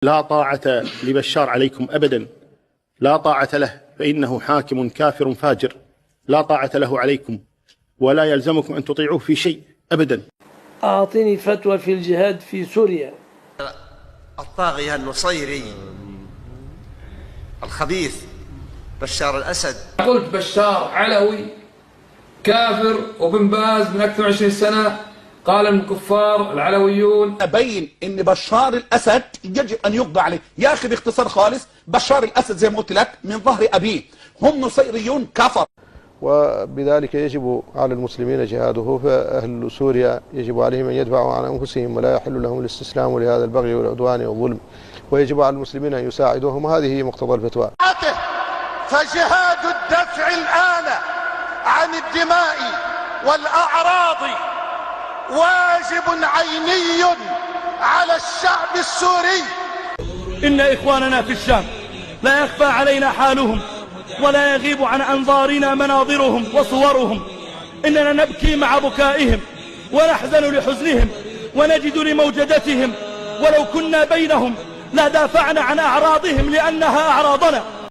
لا طاعة لبشار عليكم أبدا، لا طاعة له، فإنه حاكم كافر فاجر، لا طاعة له عليكم، ولا يلزمكم أن تطيعوه في شيء أبدا. أعطني فتوى في الجهاد في سوريا. الطاغية النصيري الخبيث بشار الأسد. قلت بشار علوي كافر، وبن باز من أكثر من 20 سنة قال الكفار العلويون. أبين إن بشار الأسد يجب أن يقضى عليه. يا أخي باختصار خالص، بشار الأسد زي ما قلت لك من ظهر أبيه، هم نصيريون كفر، وبذلك يجب على المسلمين جهاده. فأهل سوريا يجب عليهم أن يدفعوا عن أنفسهم، ولا يحل لهم الاستسلام لهذا البغي والعدوان والظلم، ويجب على المسلمين أن يساعدوهم، وهذه هي مقتضى الفتوى. فجهاد الدفع الآن عن الدماء والأعراض واجب عيني على الشعب السوري. إن إخواننا في الشام لا يخفى علينا حالهم، ولا يغيب عن أنظارنا مناظرهم وصورهم. إننا نبكي مع بكائهم، ونحزن لحزنهم، ونجد لموجدتهم، ولو كنا بينهم لا دافعنا عن أعراضهم لأنها أعراضنا.